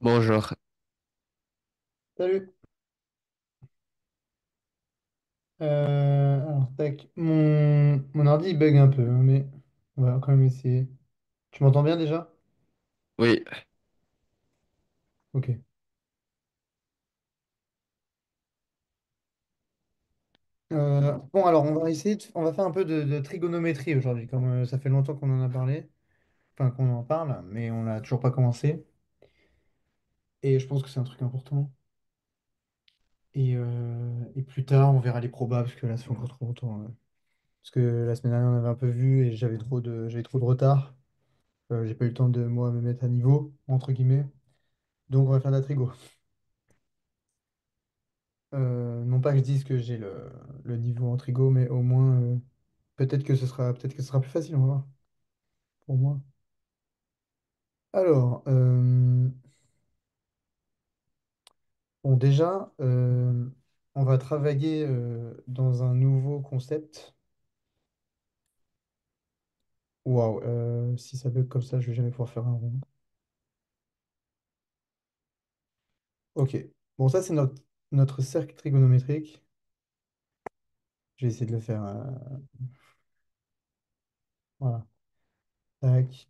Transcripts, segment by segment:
Bonjour. Salut. Alors, tac. Mon ordi il bug un peu, hein, mais on va quand même essayer. Tu m'entends bien déjà? Oui, Ok. Bon, alors, on va faire un peu de trigonométrie aujourd'hui, comme ça fait longtemps qu'on en a parlé, enfin qu'on en parle, mais on n'a toujours pas commencé. Et je pense que c'est un truc important. Et plus tard, on verra les probas, parce que là, ça fait encore trop longtemps. Parce que la semaine dernière, on avait un peu vu et j'avais trop de retard. J'ai pas eu le temps de, moi, me mettre à niveau, entre guillemets. Donc, on va faire de la trigo. Non pas que je dise que j'ai le niveau en trigo, mais au moins, peut-être que ce sera plus facile, on va voir, pour moi. Alors, bon, déjà, on va travailler dans un nouveau concept. Waouh, si ça bug comme ça, je vais jamais pouvoir faire un rond. Ok, bon, ça, c'est notre cercle trigonométrique. Je vais essayer de le faire. Voilà, tac.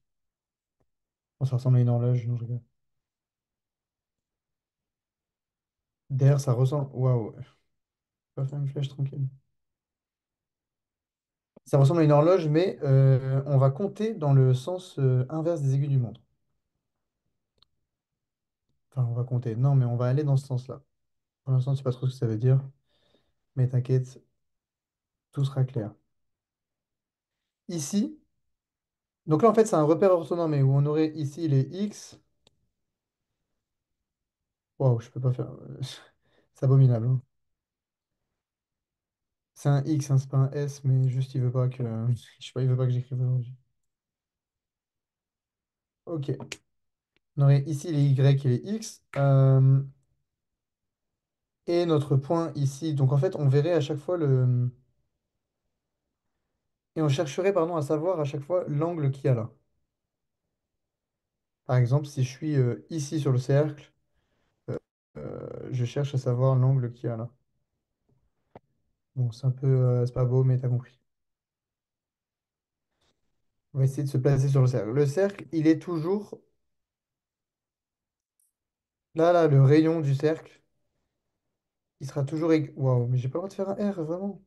Bon, ça ressemble à une horloge, non, je rigole. Derrière, ça ressemble. Waouh, on va faire une flèche tranquille. Ça ressemble à une horloge, mais on va compter dans le sens inverse des aiguilles du montre. Enfin, on va compter. Non, mais on va aller dans ce sens-là. Pour l'instant, je sais pas trop ce que ça veut dire, mais t'inquiète, tout sera clair. Ici, donc là, en fait, c'est un repère orthonormé où on aurait ici les x. Waouh, je peux pas faire. C'est abominable, hein. C'est un x, hein, c'est pas un s, mais juste il veut pas que. Je sais pas, il veut pas que j'écrive aujourd'hui. Ok. On aurait ici les y et les x. Et notre point ici. Donc en fait, on verrait à chaque fois le. Et on chercherait, pardon, à savoir à chaque fois l'angle qu'il y a là. Par exemple, si je suis ici sur le cercle, je cherche à savoir l'angle qu'il y a là. Bon, c'est un peu, c'est pas beau, mais t'as compris. On va essayer de se placer sur le cercle. Le cercle, il est toujours là, le rayon du cercle, il sera toujours égal. Waouh, mais j'ai pas le droit de faire un R, vraiment.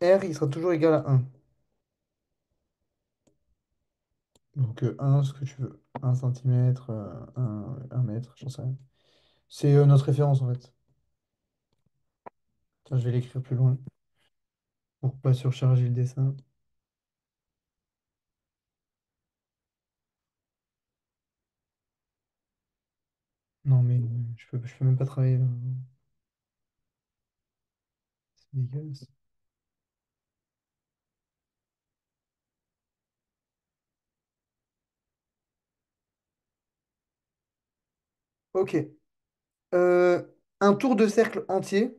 R, il sera toujours égal à 1. Donc 1, ce que tu veux. 1 centimètre, 1 mètre, j'en sais rien. C'est notre référence en fait. Tiens, je vais l'écrire plus loin pour pas surcharger le dessin. Non, mais je peux même pas travailler là. C'est dégueulasse. Ok. Euh, un tour de cercle entier.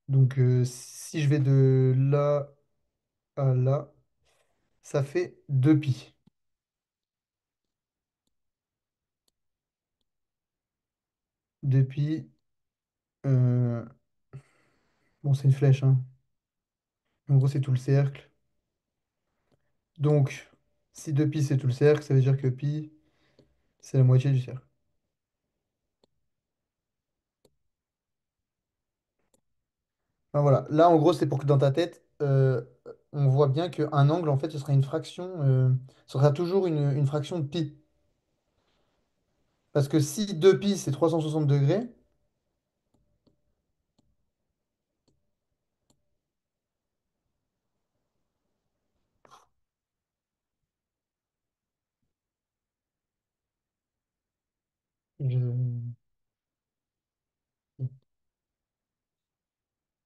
Donc, si je vais de là à là, ça fait 2 pi. 2 pi. euh, bon, c'est une flèche, hein. En gros, c'est tout le cercle. Donc, si 2 pi, c'est tout le cercle, ça veut dire que pi, c'est la moitié du cercle. Enfin, voilà. Là, en gros, c'est pour que dans ta tête, on voit bien qu'un angle, en fait, ce sera une fraction. Ce sera toujours une fraction de pi. Parce que si 2 pi, c'est 360 degrés, je...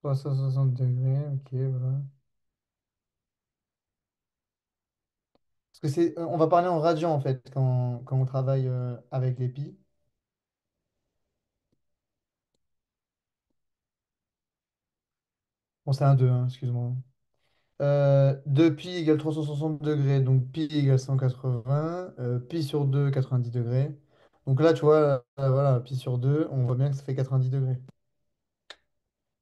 360 degrés, ok, voilà. Parce que on va parler en radian en fait quand on travaille avec les pi. Bon, c'est un 2, hein, excuse-moi. 2 pi égale 360 degrés, donc pi égale 180, pi sur 2, 90 degrés. Donc là, tu vois, voilà, pi sur 2, on voit bien que ça fait 90 degrés.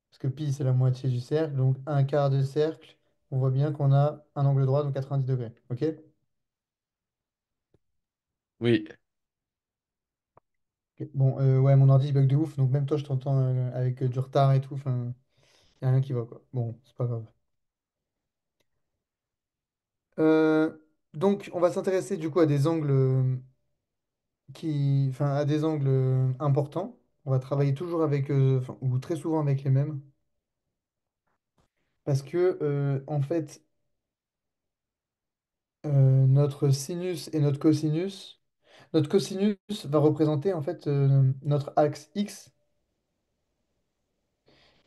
Parce que pi, c'est la moitié du cercle, donc un quart de cercle, on voit bien qu'on a un angle droit, donc 90 degrés. OK? Oui. Ok. Bon, ouais, mon ordi il bug de ouf, donc même toi, je t'entends avec du retard et tout. Enfin, y a rien qui va, quoi. Bon, c'est pas grave. Euh, donc, on va s'intéresser du coup à des angles enfin, à des angles importants. On va travailler toujours avec, enfin, ou très souvent avec les mêmes, parce que en fait, notre sinus et notre cosinus va représenter en fait notre axe X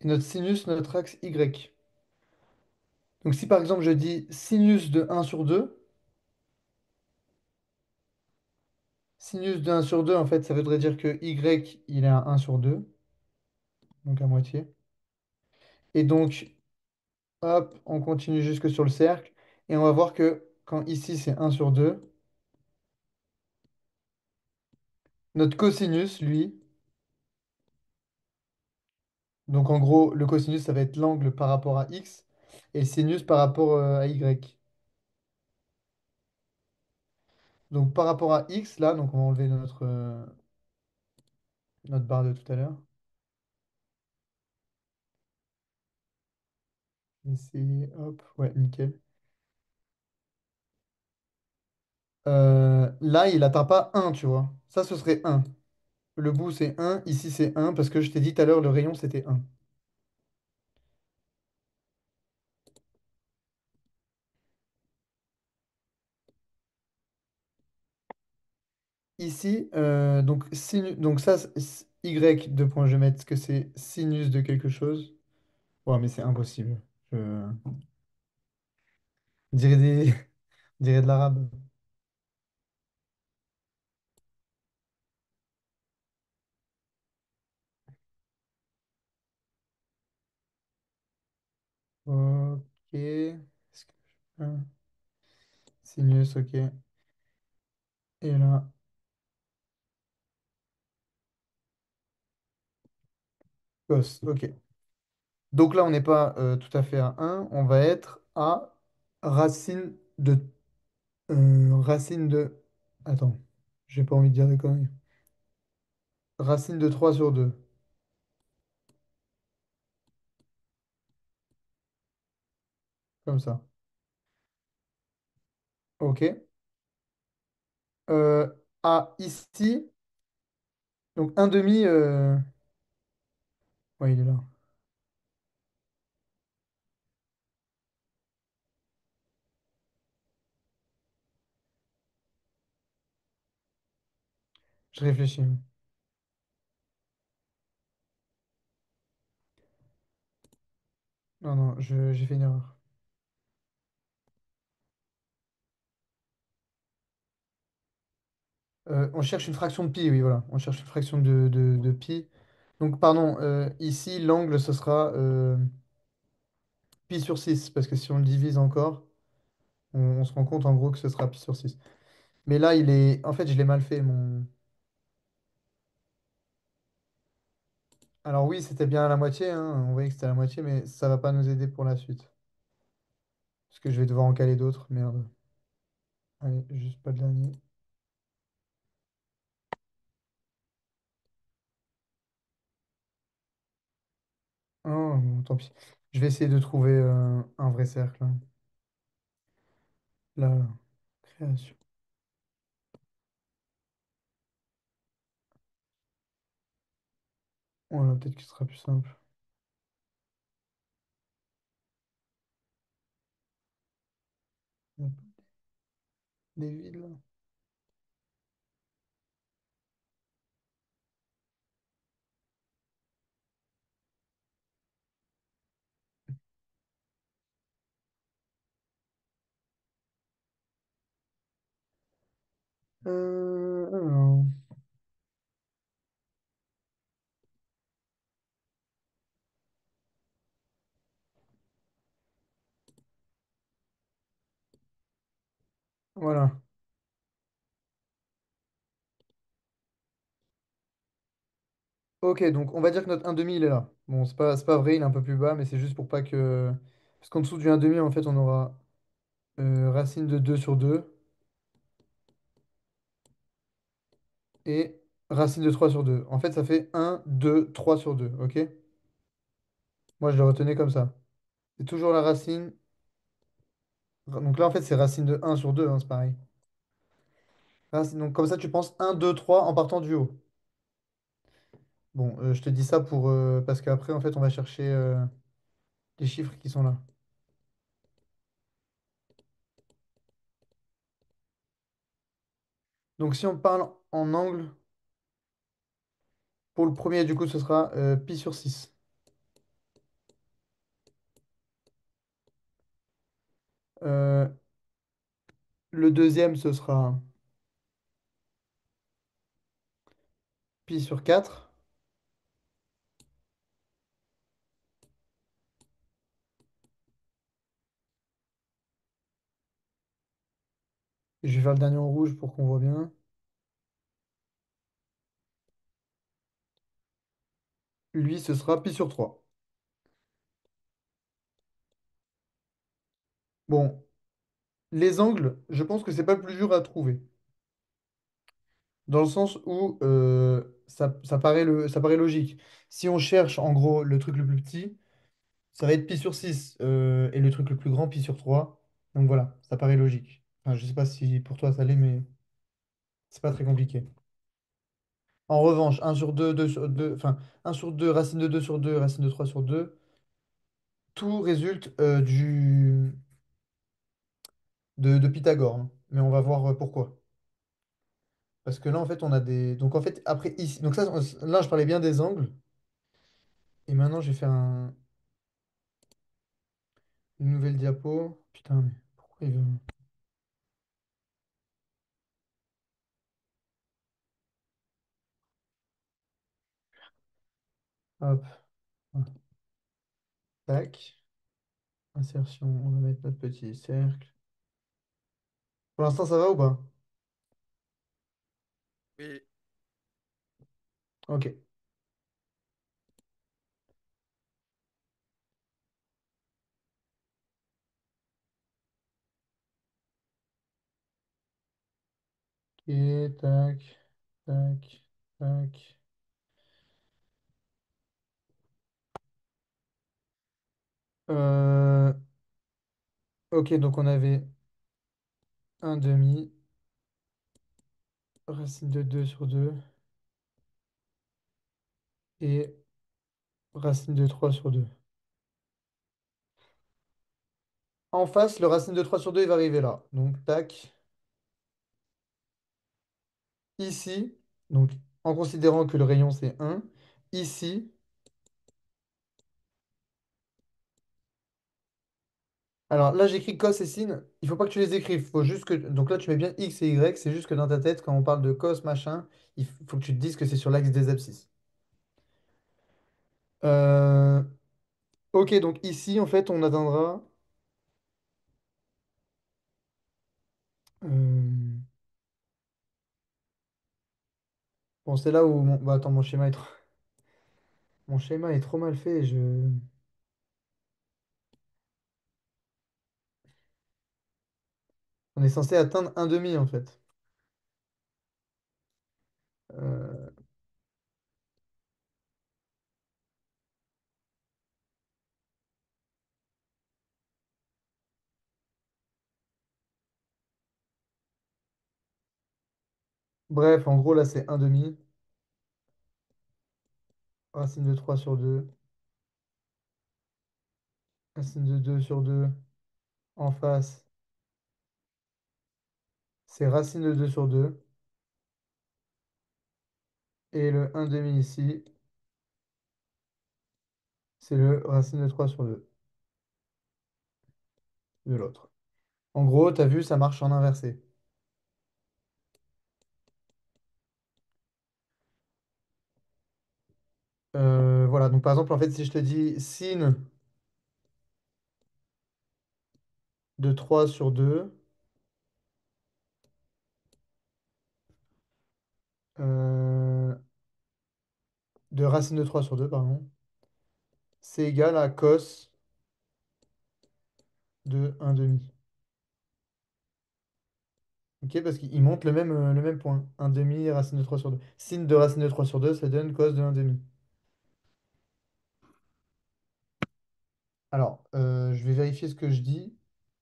et notre sinus notre axe Y. Donc, si par exemple je dis sinus de 1/2, sinus de 1/2, en fait, ça voudrait dire que Y, il est à 1/2, donc à moitié. Et donc, hop, on continue jusque sur le cercle. Et on va voir que quand ici c'est 1/2, notre cosinus, lui, donc en gros, le cosinus, ça va être l'angle par rapport à X et le sinus par rapport à Y. Donc par rapport à X, là, donc on va enlever notre barre de tout à l'heure. Et c'est, hop, ouais, nickel. Là, il atteint pas 1, tu vois. Ça, ce serait 1. Le bout, c'est 1. Ici, c'est 1 parce que je t'ai dit tout à l'heure, le rayon, c'était 1. Ici, donc ça, Y, deux points, je vais mettre que c'est sinus de quelque chose. Ouais, mais c'est impossible. Je on dirait on dirait de l'arabe. Ok. Est-ce que sinus, ok. Et là, cos, ok. Donc là, on n'est pas tout à fait à 1. On va être à racine de... racine de... Attends, j'ai pas envie de dire des conneries. Racine de 3/2, comme ça. Ok. À ici, donc un demi... Ouais, il est là. Je réfléchis. Non, non, j'ai fait une erreur. On cherche une fraction de pi, oui, voilà. On cherche une fraction de pi. Donc, pardon, ici, l'angle, ce sera pi sur 6 parce que si on le divise encore, on se rend compte en gros que ce sera pi sur 6. Mais là, il est... En fait, je l'ai mal fait, mon... Alors oui, c'était bien à la moitié, hein. On voyait que c'était à la moitié, mais ça va pas nous aider pour la suite. Parce que je vais devoir en caler d'autres, merde. Allez, juste pas le dernier. Oh, bon, tant pis. Je vais essayer de trouver un vrai cercle, hein. Là, création. Voilà, peut-être que ce sera plus simple. Hop, des villes. Alors. Voilà. Ok, donc on va dire que notre 1,5 il est là. Bon, c'est pas vrai, il est un peu plus bas, mais c'est juste pour pas que. Parce qu'en dessous du 1,5, en fait, on aura racine de 2 sur 2 et racine de 3 sur 2. En fait, ça fait 1, 2, 3 sur 2. Ok? Moi, je le retenais comme ça. C'est toujours la racine. Donc là, en fait, c'est racine de 1 sur 2, hein, c'est pareil. Donc comme ça, tu penses 1, 2, 3 en partant du haut. Bon, je te dis ça parce qu'après, en fait, on va chercher les chiffres qui sont là. Donc si on parle en angle, pour le premier, du coup, ce sera pi sur 6. Euh, le deuxième, ce sera pi sur 4. Je vais faire le dernier en rouge pour qu'on voit bien. Lui, ce sera pi sur 3. Bon, les angles, je pense que c'est pas le plus dur à trouver. Dans le sens où ça paraît logique. Si on cherche en gros le truc le plus petit, ça va être pi sur 6 et le truc le plus grand, pi sur 3. Donc voilà, ça paraît logique. Enfin, je sais pas si pour toi ça l'est, mais c'est pas très compliqué. En revanche, 1 sur 2, 2 sur 2, enfin 1 sur 2, racine de 2 sur 2, racine de 3 sur 2, tout résulte de Pythagore, hein. Mais on va voir pourquoi. Parce que là, en fait, on a des. Donc en fait, après ici. Donc ça, là, je parlais bien des angles. Et maintenant, je vais faire une nouvelle diapo. Putain, mais pourquoi il veut. Hop. Tac. Insertion. On va mettre notre petit cercle. Pour l'instant, ça va ou pas? Oui, Ok. Ok, tac. Tac. Tac. Euh, ok, donc on avait un demi. Racine de 2 sur 2. Et racine de 3 sur 2. En face, le racine de 3 sur 2 il va arriver là. Donc, tac. Ici, donc en considérant que le rayon c'est 1, ici, alors là j'écris cos et sin, il faut pas que tu les écrives, faut juste que, donc là tu mets bien x et y, c'est juste que dans ta tête, quand on parle de cos machin, il faut que tu te dises que c'est sur l'axe des abscisses. Euh, ok, donc ici en fait on atteindra, euh, bon c'est là où, bah, attends, mon schéma est trop mal fait, on est censé atteindre un demi en fait. Euh, bref, en gros là c'est un demi, racine de 3 sur 2. Racine de 2 sur 2 en face, c'est racine de 2 sur 2. Et le un demi ici, c'est le racine de 3 sur 2 de l'autre. En gros, tu as vu, ça marche en inversé. Voilà, donc par exemple, en fait, si je te dis sin de 3 sur 2, euh, de racine de 3 sur 2 pardon, c'est égal à cos de un demi. Ok, parce qu'il montre le même point. Un demi racine de 3 sur 2. Sin de racine de 3 sur 2 ça donne cos de un demi. Alors, je vais vérifier ce que je dis,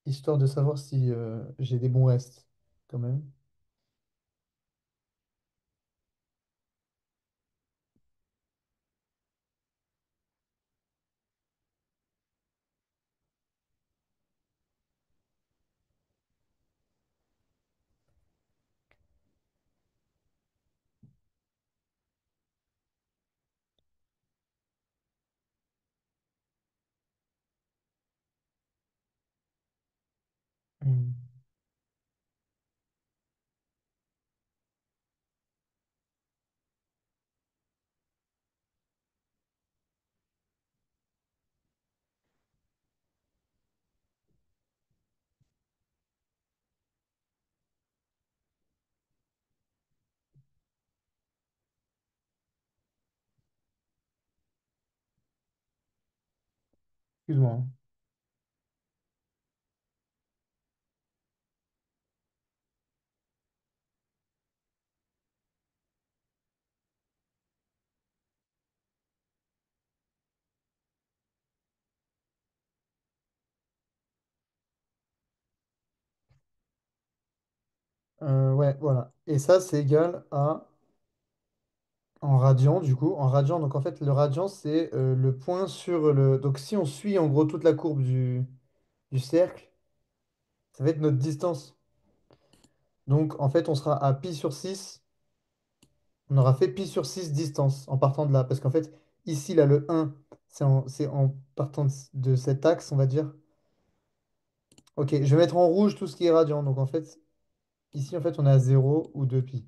histoire de savoir si j'ai des bons restes, quand même. Hmm. Excuse-moi. Ouais, voilà. Et ça, c'est égal à, en radian, du coup, en radian. Donc, en fait, le radian, c'est le point sur le... Donc, si on suit, en gros, toute la courbe du cercle, ça va être notre distance. Donc, en fait, on sera à pi sur 6. On aura fait pi sur 6 distance en partant de là. Parce qu'en fait, ici, là, le 1, c'est en partant de cet axe, on va dire. Ok, je vais mettre en rouge tout ce qui est radian. Donc, en fait, ici, en fait, on est à 0 ou 2 pi.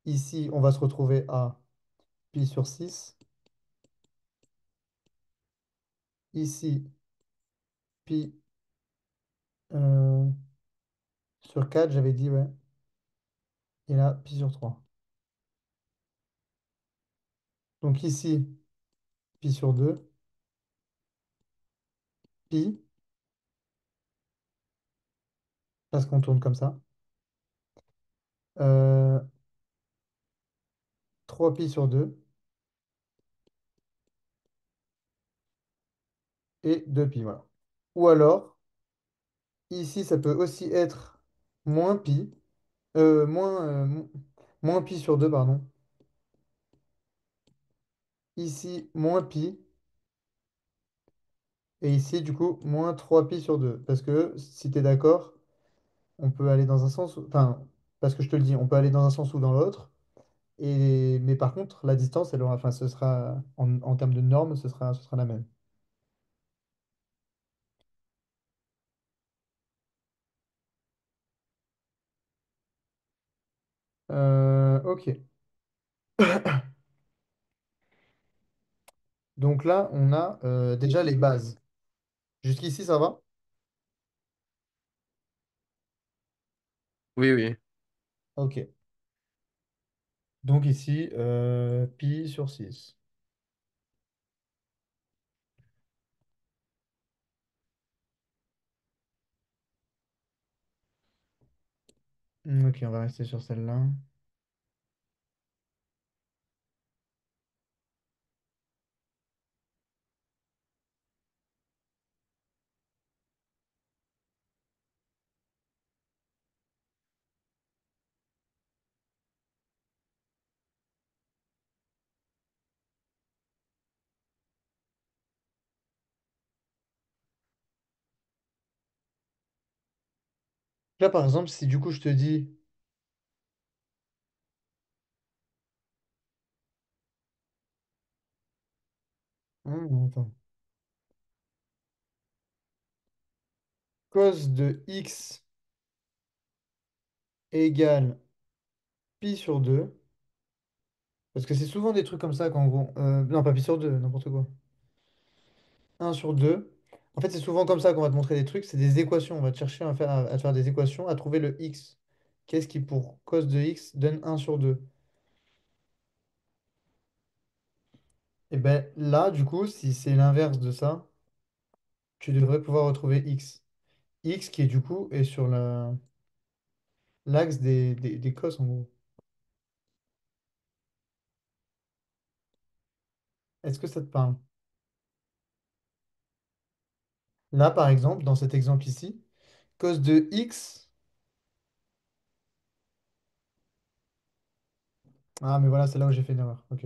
Ici, on va se retrouver à pi sur 6. Ici, pi euh, sur 4 j'avais dit, ouais. Et là, pi sur 3. Donc ici, pi sur 2 pi, parce qu'on tourne comme ça. Euh, 3 pi sur 2 et 2 pi, voilà. Ou alors, ici, ça peut aussi être moins pi, moins pi sur 2 pardon. Ici, moins pi, et ici, du coup, moins 3 pi sur 2. Parce que, si tu es d'accord, on peut aller dans un sens, enfin, parce que je te le dis, on peut aller dans un sens ou dans l'autre. Mais par contre, la distance, elle aura, enfin, ce sera, en termes de normes, ce sera la même. Ok. Donc là, on a déjà les bases. Jusqu'ici, ça va? Oui, oui. Ok. Donc ici, pi sur 6. Ok, on va rester sur celle-là. Là, par exemple, si du coup je te dis, attends, cos de x égale pi sur 2, parce que c'est souvent des trucs comme ça qu'en gros, non, pas pi sur 2, n'importe quoi. 1 sur 2. En fait, c'est souvent comme ça qu'on va te montrer des trucs. C'est des équations. On va te chercher à te faire des équations, à trouver le x. qu'est-ce qui pour cos de x donne 1/2? Et ben là, du coup, si c'est l'inverse de ça, tu devrais pouvoir retrouver x. X qui, du coup, est sur l'axe des cos, en gros. Est-ce que ça te parle? Là, par exemple, dans cet exemple ici, cos de x. Ah, mais voilà, c'est là où j'ai fait une erreur. Ok.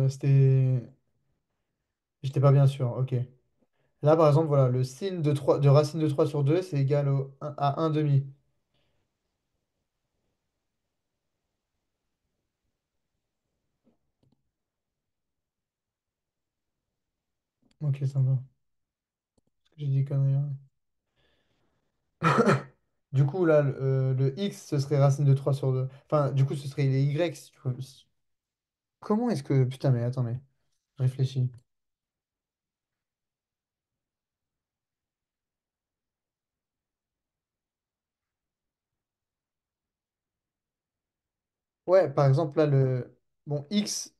C'était. J'étais pas bien sûr. Ok. Là, par exemple, voilà, le signe de racine de 3 sur 2 c'est égal à un demi. Ok, ça va. J'ai dit conneries, hein. Du coup, là, le x, ce serait racine de 3 sur 2. Enfin, du coup, ce serait les y, si tu veux. Comment est-ce que... Putain, mais attends, mais... Je réfléchis. Ouais, par exemple, là, le... Bon, x,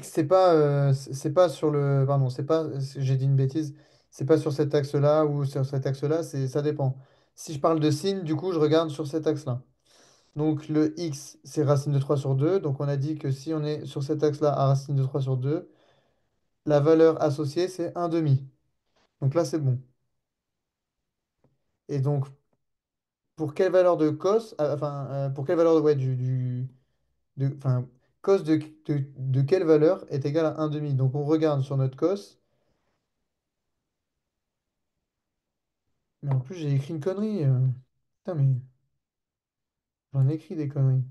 c'est pas sur le... Pardon, c'est pas... J'ai dit une bêtise. C'est pas sur cet axe-là ou sur cet axe-là, ça dépend. Si je parle de signe, du coup, je regarde sur cet axe-là. Donc le x, c'est racine de 3 sur 2. Donc on a dit que si on est sur cet axe-là à racine de 3 sur 2, la valeur associée, c'est un demi. Donc là, c'est bon. Et donc, pour quelle valeur de cos, enfin, pour quelle valeur ouais, enfin, cos de quelle valeur est égal à un demi? Donc on regarde sur notre cos. Mais en plus, j'ai écrit une connerie. Putain, mais j'en ai écrit des conneries.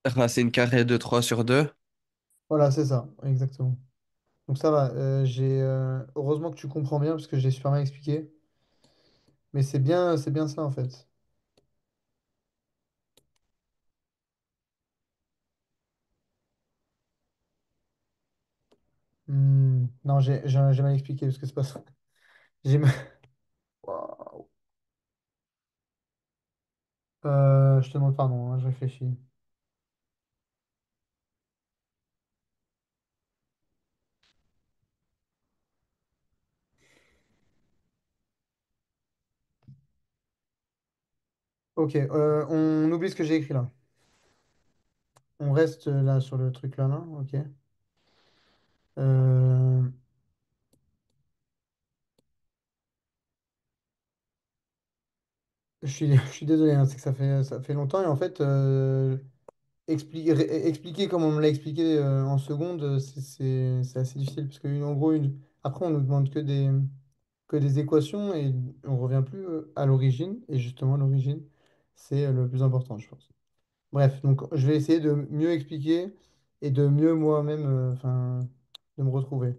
Racine carrée de 3 sur 2. Voilà, c'est ça, exactement. Donc ça va. Heureusement que tu comprends bien parce que j'ai super mal expliqué. Mais c'est bien ça en fait. Non, j'ai mal expliqué parce que c'est pas ça. J'ai mal- Waouh. Je te demande pardon, hein, je réfléchis. Ok, on oublie ce que j'ai écrit là. On reste là sur le truc là, là. Ok. Euh, je suis désolé, hein, c'est que ça fait longtemps et en fait, expliquer comme on me l'a expliqué en seconde, c'est assez difficile parce que en gros, après, on nous demande que des équations et on revient plus à l'origine. Et justement, l'origine, c'est le plus important, je pense. Bref, donc je vais essayer de mieux expliquer et de mieux moi-même, enfin, de me retrouver.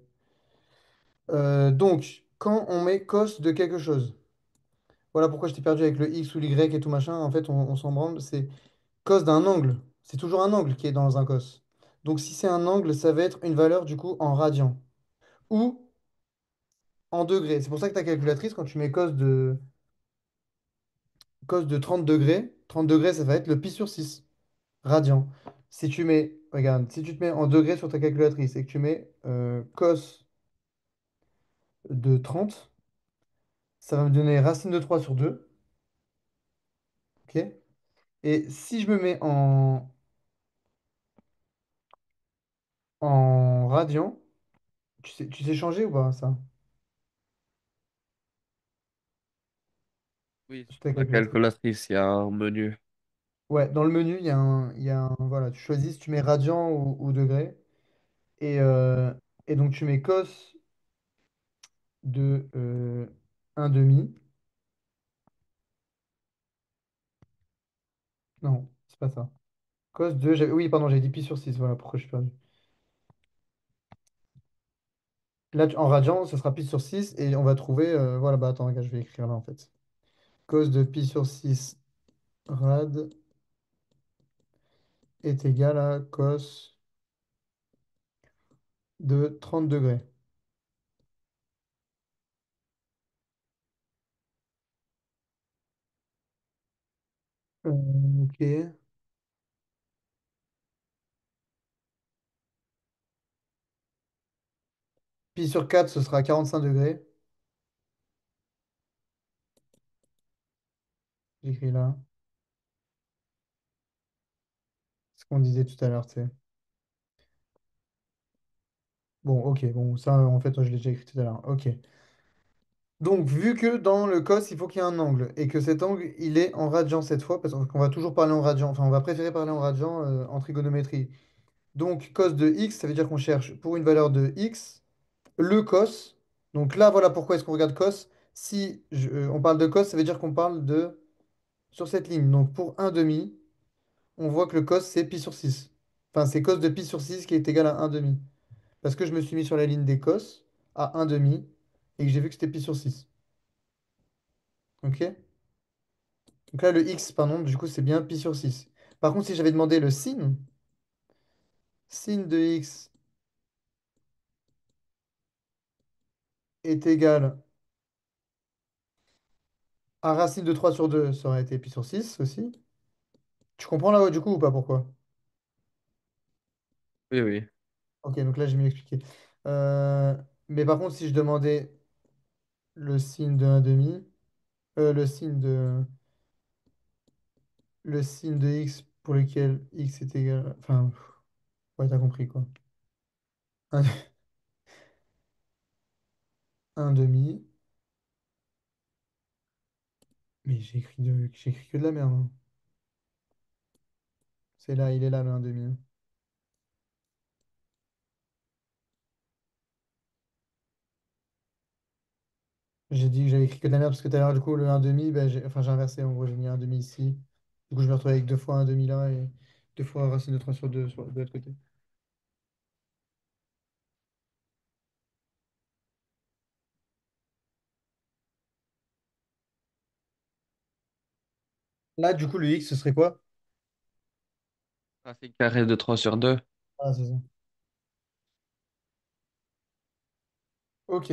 Donc, quand on met cos de quelque chose, voilà pourquoi j'étais perdu avec le x ou l'y et tout machin. En fait, on s'en branle. C'est cos d'un angle. C'est toujours un angle qui est dans un cos. Donc, si c'est un angle, ça va être une valeur du coup en radian ou en degrés. C'est pour ça que ta calculatrice, quand tu mets cos de 30 degrés, 30 degrés, ça va être le pi sur 6 radian. Si tu mets, regarde, si tu te mets en degrés sur ta calculatrice et que tu mets cos de 30, ça va me donner racine de 3 sur 2. Ok? Et si je me mets en radian, tu sais changer ou pas ça? Oui, Sur sur ta la calculatrice. calculatrice, il y a un menu. Ouais, dans le menu, il y a voilà, tu choisis si tu mets radian ou degré. Et, euh, et donc tu mets cos de 1 demi. Non, c'est pas ça. Cos de, oui, pardon, j'ai dit pi sur 6. Voilà pourquoi je suis perdu. Là, en radian, ça sera pi sur 6 et on va trouver, voilà, bah attends, regarde, je vais écrire là en fait. Cos de pi sur 6 rad est égal à cos de 30 degrés. Ok. Pi sur 4, ce sera 45 degrés. J'écris là. Ce qu'on disait tout à l'heure, tu sais. Bon, ok. Bon, ça, en fait, je l'ai déjà écrit tout à l'heure. Ok. Donc, vu que dans le cos, il faut qu'il y ait un angle et que cet angle, il est en radian cette fois, parce qu'on va toujours parler en radian, enfin, on va préférer parler en radian en trigonométrie. Donc, cos de x, ça veut dire qu'on cherche pour une valeur de x le cos. Donc là, voilà pourquoi est-ce qu'on regarde cos. Si on parle de cos, ça veut dire qu'on parle de sur cette ligne. Donc, pour un demi, on voit que le cos, c'est pi sur 6. Enfin, c'est cos de pi sur 6 qui est égal à un demi. Parce que je me suis mis sur la ligne des cos à un demi et que j'ai vu que c'était pi sur 6. OK? Donc là, le x, pardon, du coup, c'est bien pi sur 6. Par contre, si j'avais demandé le sin, sin de x est égal à racine de 3 sur 2, ça aurait été pi sur 6 aussi. Tu comprends là, du coup, ou pas pourquoi? Oui, oui. Ok, donc là, j'ai mieux expliqué. Euh, mais par contre, si je demandais le sin de un demi, le sin de x pour lequel x est égal... Enfin, ouais, t'as compris, quoi. Un, un demi. Mais j'ai écrit que de la merde, hein. C'est là, il est là, le un demi, hein. J'ai dit que j'avais écrit que de la merde parce que tout à l'heure, du coup, le un demi, ben, enfin, j'ai inversé. En gros, j'ai mis un demi ici. Du coup, je me retrouve avec deux fois un demi là et deux fois racine de 3 sur 2 de l'autre côté. Là, du coup, le x, ce serait quoi? Racine carrée de 3 sur 2. Ah, c'est ça. Ok.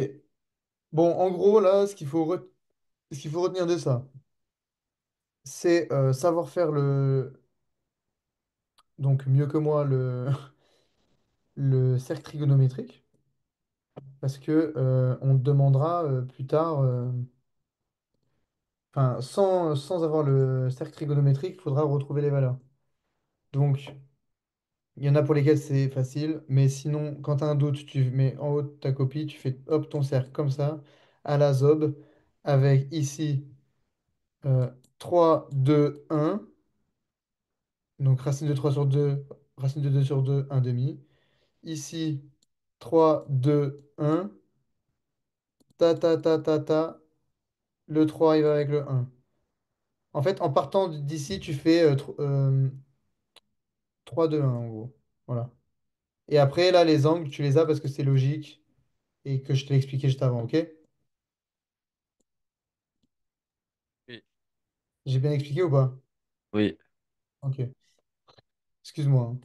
Bon, en gros, là, ce qu'il faut retenir de ça, c'est savoir faire donc mieux que moi, le cercle trigonométrique, parce que on te demandera plus tard, enfin, sans avoir le cercle trigonométrique, il faudra retrouver les valeurs. Donc, il y en a pour lesquels c'est facile, mais sinon, quand tu as un doute, tu mets en haut de ta copie, tu fais hop ton cercle comme ça, à la zob, avec ici 3, 2, 1. Donc racine de 3 sur 2, racine de 2 sur 2, un demi. Ici, 3, 2, 1. Ta, ta, ta, ta, ta. Le 3 il va avec le un. En fait, en partant d'ici, tu fais 3, 2, 1 en gros. Voilà. Et après, là, les angles, tu les as parce que c'est logique et que je te l'ai expliqué juste avant, ok? Oui. J'ai bien expliqué ou pas? Oui. Ok. Excuse-moi, hein.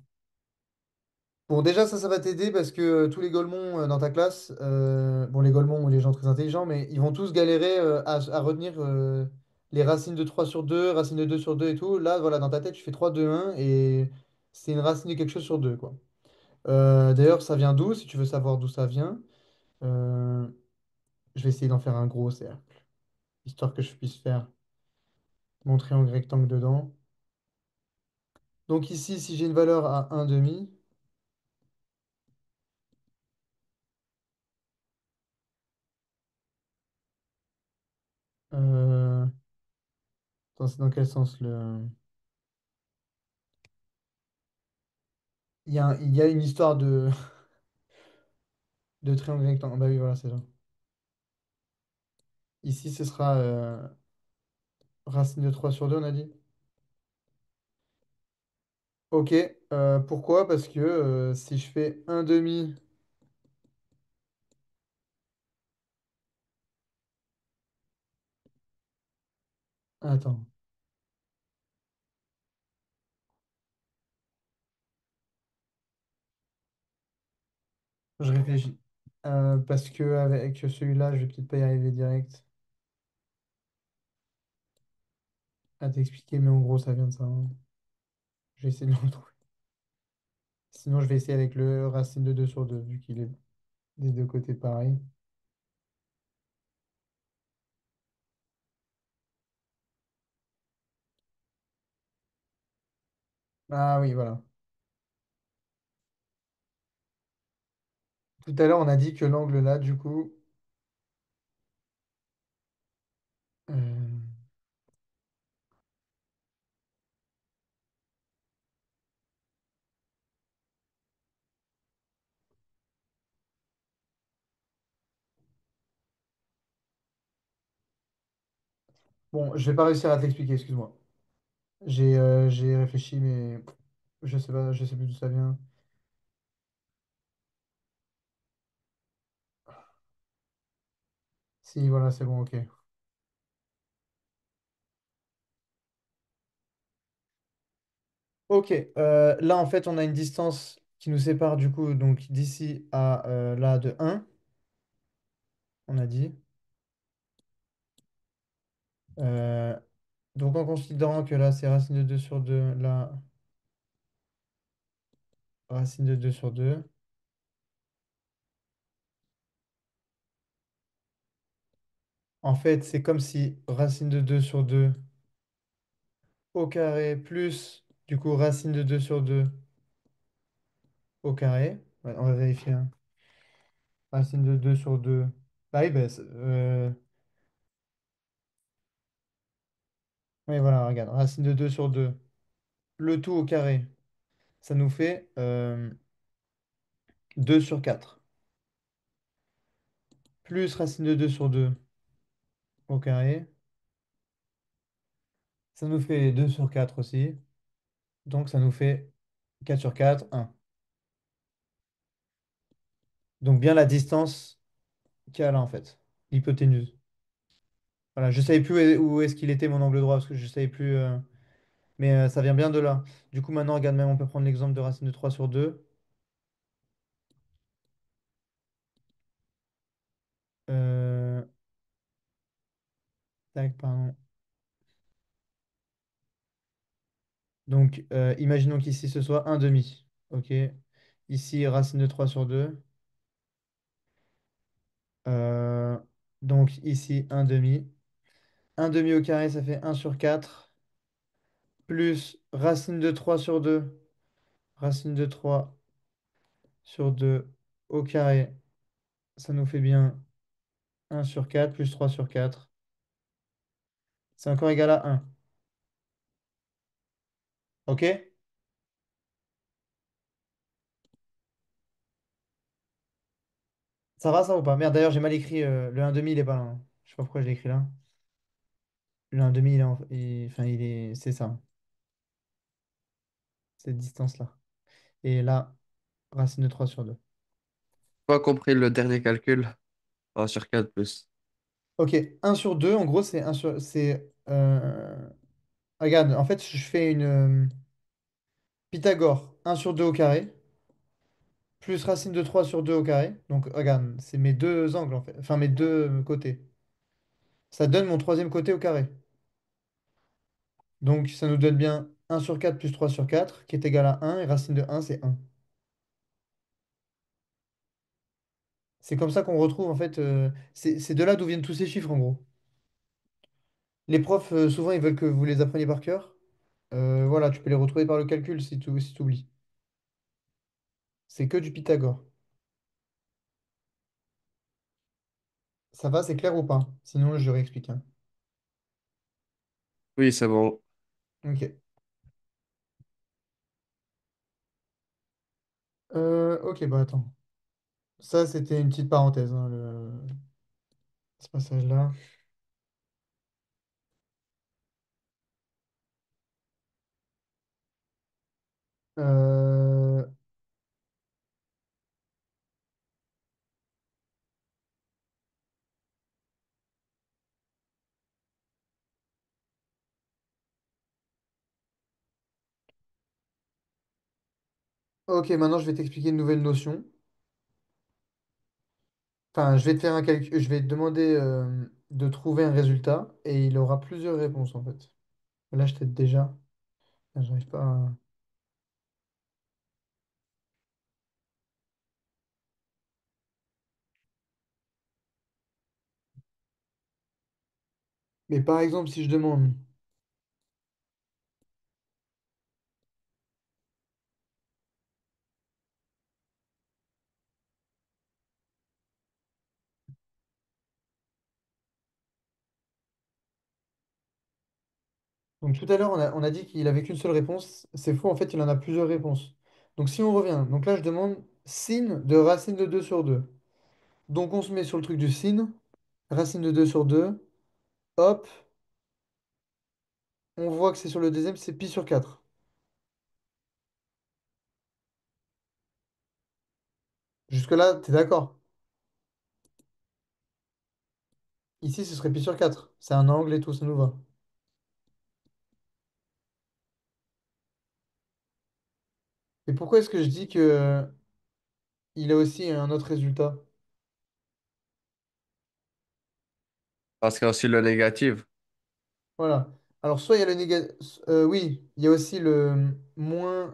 Bon, déjà, ça va t'aider parce que tous les Golemons dans ta classe, bon, les Golemons ou les gens très intelligents, mais ils vont tous galérer à retenir les racines de 3 sur 2 racines de 2 sur 2 et tout. Là, voilà, dans ta tête, tu fais 3 2 1 et c'est une racine de quelque chose sur 2 quoi. D'ailleurs, ça vient d'où? Si tu veux savoir d'où ça vient, euh, je vais essayer d'en faire un gros cercle, histoire que je puisse faire mon triangle rectangle dedans. Donc ici, si j'ai une valeur à un demi, euh, attends, c'est dans quel sens le... il y a une histoire de triangle rectangle. Bah oui, voilà, c'est ça. Ici, ce sera racine de 3 sur 2 on a dit. Ok, pourquoi? Parce que si je fais un demi... Attends. Je réfléchis. Parce que avec celui-là, je vais peut-être pas y arriver direct à t'expliquer, mais en gros, ça vient de ça, hein. Je vais essayer de le retrouver. Sinon, je vais essayer avec le racine de 2 sur 2 vu qu'il est des deux côtés pareil. Ah oui, voilà. Tout à l'heure, on a dit que l'angle là, du coup, euh, bon, je vais pas réussir à t'expliquer, excuse-moi. J'ai réfléchi, mais je sais pas, je sais plus d'où ça vient. Si, voilà, c'est bon, ok. Ok, là, en fait, on a une distance qui nous sépare, du coup, donc d'ici à là de un, on a dit. Euh, donc, en considérant que là, c'est racine de 2 sur 2, là, racine de 2 sur 2. En fait, c'est comme si racine de 2 sur 2 au carré plus, du coup, racine de 2 sur 2 au carré. Ouais, on va vérifier, hein. Racine de 2 sur 2. Ah oui, bah, oui, voilà, regarde. Racine de 2 sur 2. Le tout au carré. Ça nous fait 2 sur 4. Plus racine de 2 sur 2 au carré. Ça nous fait 2 sur 4 aussi. Donc, ça nous fait 4 sur 4, 1. Donc, bien la distance qu'il y a là, en fait. L'hypoténuse. Voilà, je savais plus où est-ce qu'il était mon angle droit, parce que je savais plus. Mais ça vient bien de là. Du coup, maintenant, regarde, même on peut prendre l'exemple de racine de 3 sur 2. Euh, tac, pardon. Donc, imaginons qu'ici, ce soit un demi. OK. Ici, racine de 3 sur 2. Euh, donc, ici, un demi. Un demi au carré, ça fait un sur 4. Plus racine de 3 sur 2. Racine de 3 sur 2 au carré. Ça nous fait bien un sur 4 plus 3 sur 4. C'est encore égal à un. OK? Ça va, ça ou pas? Merde, d'ailleurs, j'ai mal écrit. Le un demi, il est pas là, hein. Je sais pas pourquoi je l'ai écrit là. Le un demi, il est, enfin, il est. C'est ça, cette distance-là. Et là, racine de 3 sur 2. Pas compris le dernier calcul. Ah, sur 4 plus. Ok, un sur 2 en gros, c'est un sur. C'est. Regarde, en fait, je fais une Pythagore. Un sur 2 au carré. Plus racine de 3 sur 2 au carré. Donc, regarde, c'est mes deux angles, en fait. Enfin, mes deux côtés. Ça donne mon troisième côté au carré. Donc, ça nous donne bien un sur 4 plus 3 sur 4 qui est égal à un. Et racine de un c'est un. C'est comme ça qu'on retrouve, en fait, c'est de là d'où viennent tous ces chiffres, en gros. Les profs, souvent, ils veulent que vous les appreniez par cœur. Voilà, tu peux les retrouver par le calcul si tu oublies. C'est que du Pythagore. Ça va, c'est clair ou pas? Sinon, je réexplique, hein. Oui, c'est bon. Ok. Ok, bah attends. Ça, c'était une petite parenthèse, hein, ce passage-là. Euh, ok, maintenant, je vais t'expliquer une nouvelle notion. Enfin, je vais te faire un calcul, je vais te demander de trouver un résultat et il aura plusieurs réponses en fait. Là, je t'aide déjà. Là, j'arrive pas à... Mais par exemple, si je demande, donc tout à l'heure, on a dit qu'il avait qu'une seule réponse. C'est faux, en fait, il en a plusieurs réponses. Donc si on revient, donc là, je demande sin de racine de 2 sur 2. Donc on se met sur le truc du sin, racine de 2 sur 2. Hop, on voit que c'est sur le deuxième, c'est pi sur 4. Jusque-là, t'es d'accord? Ici, ce serait pi sur 4. C'est un angle et tout, ça nous va. Et pourquoi est-ce que je dis que il a aussi un autre résultat? Parce qu'il y a aussi le négatif. Voilà. Alors, soit il y a le négatif. Oui, il y a aussi le moins.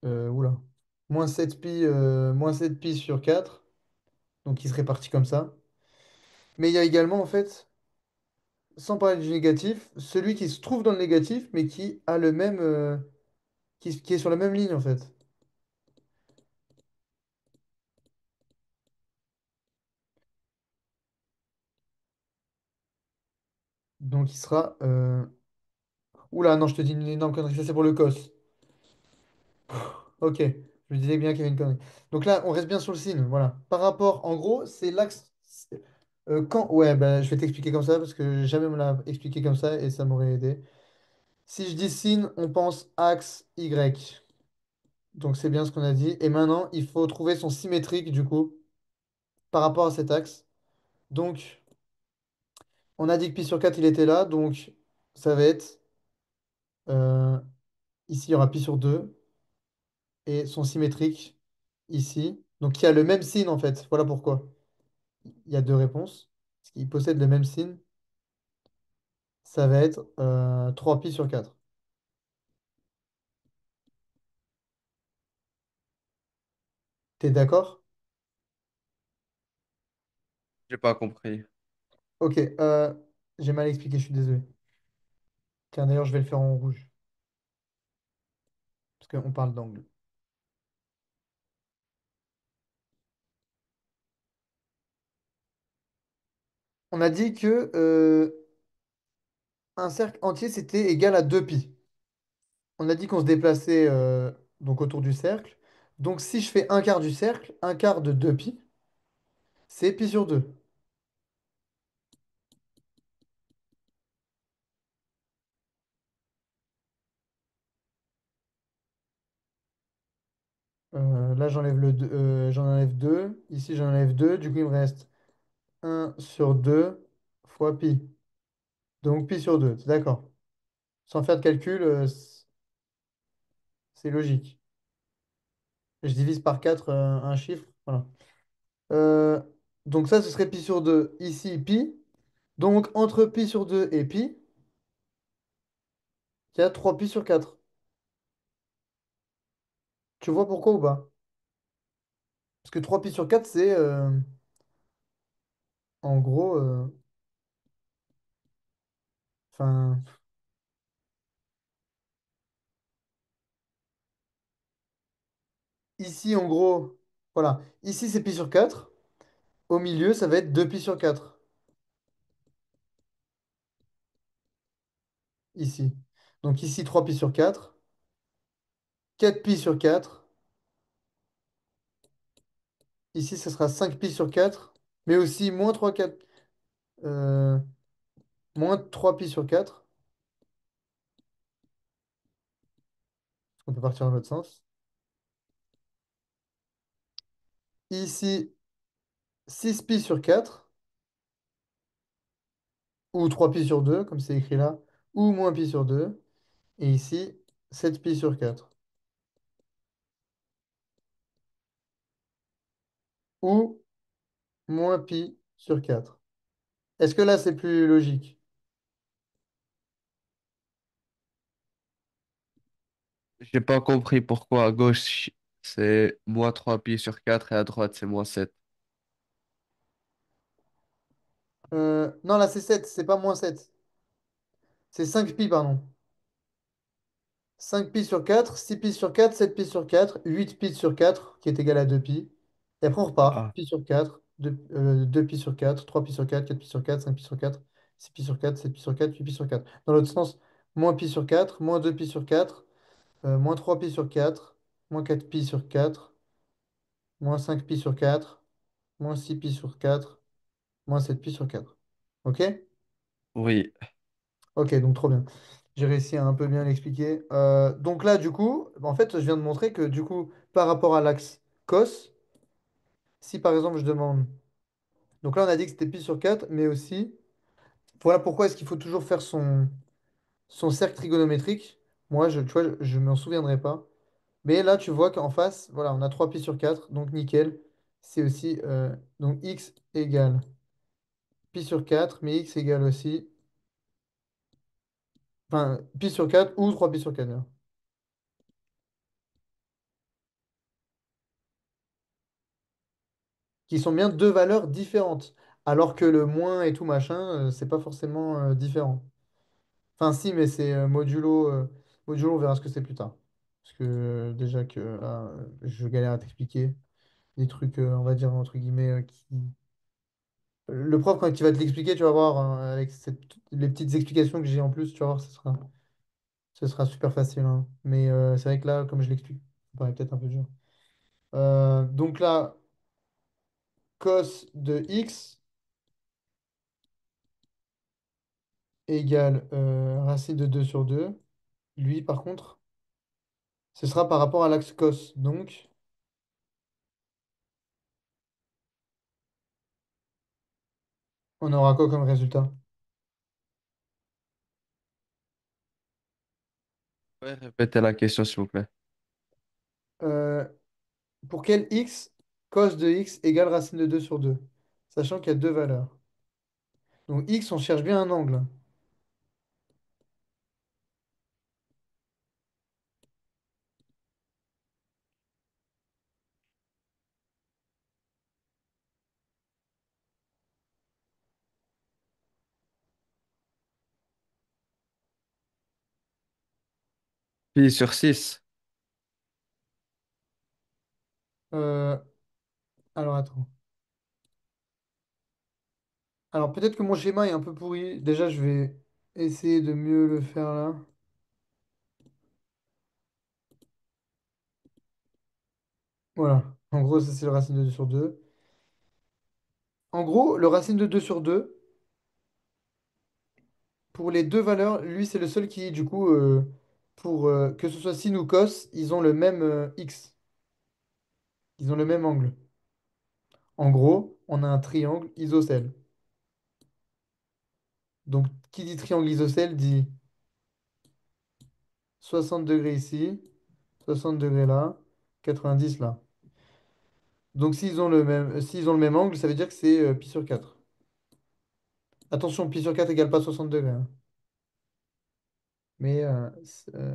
Oula. Moins 7 pi sur 4. Donc, il se répartit comme ça. Mais il y a également, en fait, sans parler du négatif, celui qui se trouve dans le négatif, mais qui a le même. Qui est sur la même ligne, en fait. Donc, il sera. Oula, non, je te dis une énorme connerie. Ça, c'est pour le cos. Ok, je me disais bien qu'il y avait une connerie. Donc là, on reste bien sur le signe, voilà. Par rapport, en gros, c'est l'axe. Quand... Ouais, bah, je vais t'expliquer comme ça parce que jamais on me l'a expliqué comme ça et ça m'aurait aidé. Si je dis signe, on pense axe Y. Donc c'est bien ce qu'on a dit. Et maintenant, il faut trouver son symétrique du coup par rapport à cet axe. Donc, on a dit que pi sur 4 il était là. Donc, ça va être. euh, Ici, il y aura pi sur 2 et son symétrique ici. Donc, qui a le même signe en fait. Voilà pourquoi. Il y a deux réponses. Parce qu'ils possèdent le même signe. Ça va être 3 pi sur 4. T'es d'accord? J'ai pas compris. Ok, j'ai mal expliqué, je suis désolé. Tiens, d'ailleurs, je vais le faire en rouge. Parce qu'on parle d'angle. On a dit que un cercle entier, c'était égal à 2 pi. On a dit qu'on se déplaçait donc autour du cercle. Donc si je fais un quart du cercle, un quart de 2 pi, c'est pi sur 2. Là, j'en enlève 2. Ici, j'en enlève 2. Du coup, il me reste un sur 2 fois pi. Donc pi sur 2, d'accord. Sans faire de calcul, c'est logique. Je divise par 4 un chiffre. Voilà. Euh, donc ça, ce serait pi sur 2. Ici, pi. Donc entre pi sur 2 et pi, il y a 3 pi sur 4. Tu vois pourquoi ou pas? Parce que 3 pi sur 4, c'est en gros... Enfin, ici, en gros... Voilà. Ici, c'est pi sur 4. Au milieu, ça va être 2 pi sur 4. Ici. Donc ici, 3 pi sur 4. 4 pi sur 4. Ici, ce sera 5 pi sur 4. Mais aussi moins 3 4. euh, moins 3 pi sur 4. On peut partir dans l'autre sens. Ici, 6 pi sur 4. Ou 3 pi sur 2 comme c'est écrit là. Ou moins pi sur 2. Et ici, 7 pi sur 4. ou moins pi sur 4. Est-ce que là, c'est plus logique? J'ai pas compris pourquoi à gauche c'est moins 3 pi sur 4 et à droite c'est moins 7. Non, là, c'est 7, c'est pas moins 7. C'est 5 pi, pardon. 5 pi sur 4, 6 pi sur 4, 7 pi sur 4, 8 pi sur 4, qui est égal à 2 pi. Et après, on repart. Ah, Pi sur 4, 2 pi sur 4, 3 pi sur 4, 4 pi sur 4, 5 pi sur 4, 6 pi sur 4, 7 pi sur 4, 8 pi sur 4. Dans l'autre sens, moins pi sur 4, moins 2 pi sur 4, moins 3 pi sur 4, moins 4 pi sur 4, moins 5 pi sur 4, moins 6 pi sur 4, moins 7 pi sur 4. OK? oui. Ok, donc trop bien. J'ai réussi à un peu bien l'expliquer. Donc là, du coup, en fait, je viens de montrer que du coup, par rapport à l'axe cos, si par exemple je demande. Donc là, on a dit que c'était pi sur 4, mais aussi, voilà pourquoi est-ce qu'il faut toujours faire son cercle trigonométrique. Moi, tu vois, je m'en souviendrai pas. Mais là, tu vois qu'en face, voilà, on a 3 pi sur 4, donc nickel. C'est aussi, donc x égale pi sur 4, mais x égale aussi, enfin, pi sur 4 ou 3 pi sur 4, d'ailleurs, qui sont bien deux valeurs différentes. Alors que le moins et tout machin, c'est pas forcément différent. Enfin, si, mais c'est modulo, modulo, on verra ce que c'est plus tard. Parce que déjà que là, je galère à t'expliquer des trucs, on va dire, entre guillemets, qui. Le prof, quand il va te l'expliquer, tu vas voir, hein, avec les petites explications que j'ai en plus, tu vas voir, ce sera super facile, hein. Mais c'est vrai que là, comme je l'explique, ça paraît peut-être un peu dur. Donc là, cos de x égale racine de 2 sur 2. Lui, par contre, ce sera par rapport à l'axe cos. Donc, on aura quoi comme résultat? Ouais, répétez la question s'il vous plaît. Euh, pour quel x, cos de x égale racine de 2 sur 2, sachant qu'il y a deux valeurs. Donc, x, on cherche bien un angle. Pi sur 6. Euh, alors, attends. Alors, peut-être que mon schéma est un peu pourri. Déjà, je vais essayer de mieux le faire là. Voilà. En gros, ça, c'est le racine de 2 sur 2. En gros, le racine de 2 sur 2, pour les deux valeurs, lui, c'est le seul qui, du coup, pour que ce soit sin ou cos, ils ont le même x. Ils ont le même angle. En gros, on a un triangle isocèle. Donc, qui dit triangle isocèle dit 60 degrés ici, 60 degrés là, 90 là. Donc, s'ils ont le même angle, ça veut dire que c'est pi sur 4. Attention, pi sur 4 égale pas 60 degrés, hein. Mais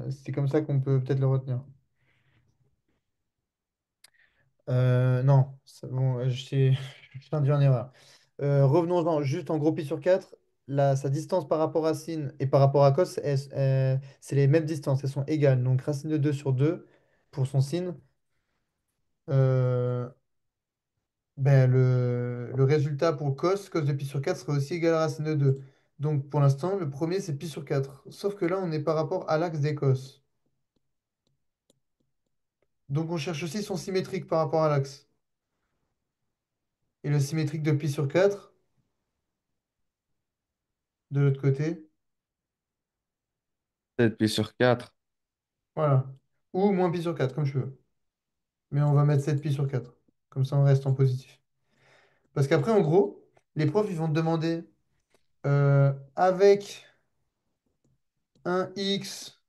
c'est comme ça qu'on peut peut-être le retenir. Non, bon, je t'ai induit en erreur. Revenons-en, juste en gros pi sur 4, sa distance par rapport à sin et par rapport à cos, c'est les mêmes distances, elles sont égales. Donc racine de 2 sur 2 pour son sin, euh, ben, le résultat pour cos de pi sur 4 serait aussi égal à racine de 2. Donc pour l'instant, le premier c'est pi sur 4. Sauf que là, on est par rapport à l'axe des cos. Donc on cherche aussi son symétrique par rapport à l'axe. Et le symétrique de pi sur 4 de l'autre côté. 7 pi sur 4. Voilà. Ou moins pi sur 4 comme je veux. Mais on va mettre 7 pi sur 4. Comme ça, on reste en positif. Parce qu'après, en gros, les profs, ils vont te demander avec un x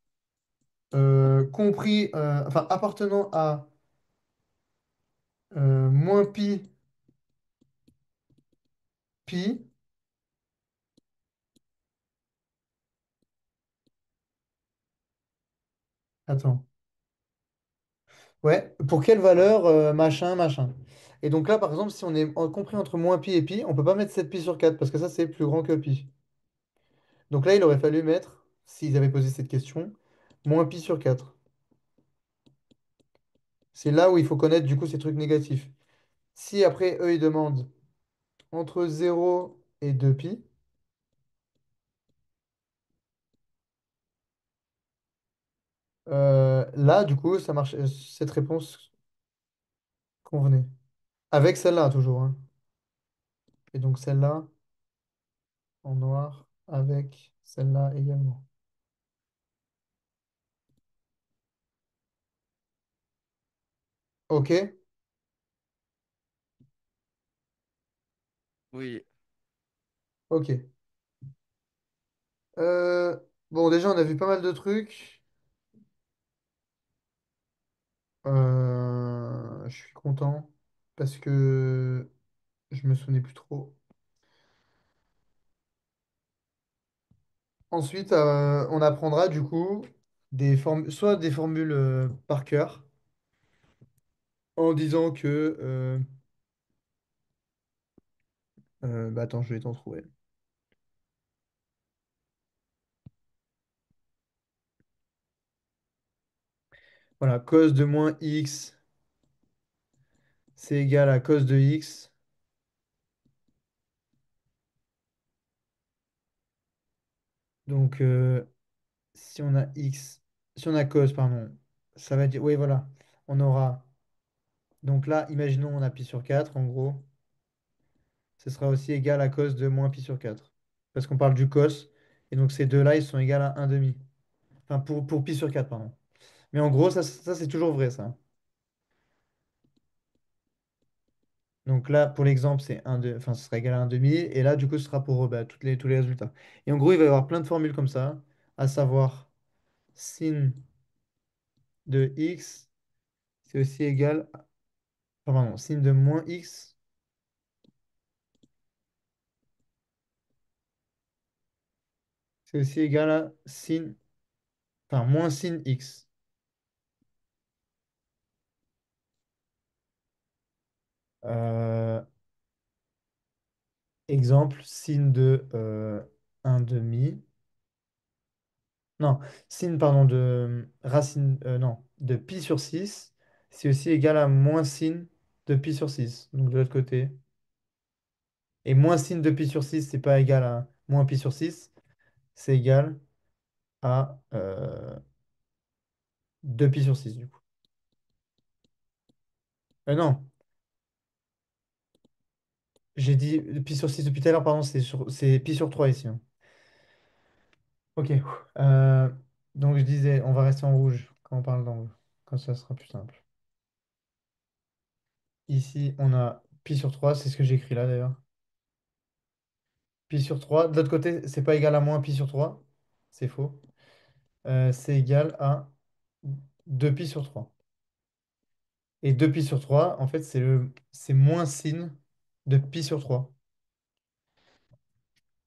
compris, enfin, appartenant à moins pi. pi, attends, ouais, pour quelle valeur machin, machin. Et donc là, par exemple, si on est compris entre moins pi et pi, on peut pas mettre 7 pi sur 4 parce que ça, c'est plus grand que pi. Donc là, il aurait fallu mettre, s'ils avaient posé cette question, moins pi sur 4. C'est là où il faut connaître du coup ces trucs négatifs. Si après, eux, ils demandent entre 0 et 2 pi, là, du coup, ça marche, cette réponse convenait. Avec celle-là, toujours, hein. Et donc celle-là, en noir, avec celle-là également. OK? Oui, OK. Euh, bon, déjà, on a vu pas mal de trucs. Je suis content parce que je me souvenais plus trop. Ensuite, on apprendra du coup soit des formules par cœur en disant que... bah attends, je vais t'en trouver. Voilà, cos de moins x, c'est égal à cos de x. Donc, si on a x, si on a cos, pardon, ça va dire... Oui, voilà. On aura... Donc là, imaginons on a pi sur 4 en gros. Ce sera aussi égal à cos de moins pi sur 4. Parce qu'on parle du cos. Et donc ces deux-là, ils sont égaux à un demi. Enfin, pour pi sur 4 pardon. Mais en gros, ça c'est toujours vrai, ça. Donc là, pour l'exemple, enfin, ce sera égal à un demi. Et là, du coup, ce sera pour bah, tous les résultats. Et en gros, il va y avoir plein de formules comme ça, à savoir sin de x, c'est aussi égal pardon, sin de moins x, c'est aussi égal à sin, enfin, moins sin x. Euh, Exemple, sin de 1 demi. Non, sin, pardon, de racine, non, de pi sur 6, c'est aussi égal à moins sin de pi sur 6. Donc de l'autre côté. Et moins sin de pi sur 6, c'est pas égal à moins pi sur 6, c'est égal à 2 pi sur 6 du coup. Non, j'ai dit pi sur 6 depuis tout à l'heure, pardon, c'est pi sur 3 ici, hein. Ok. Euh, donc je disais, on va rester en rouge quand on parle d'angle. Comme ça sera plus simple. Ici, on a pi sur 3, c'est ce que j'ai écrit là d'ailleurs. Pi sur 3. De l'autre côté, c'est pas égal à moins pi sur 3. C'est faux. C'est égal à 2 pi sur 3. Et 2 pi sur 3, en fait, c'est moins sin de pi sur 3.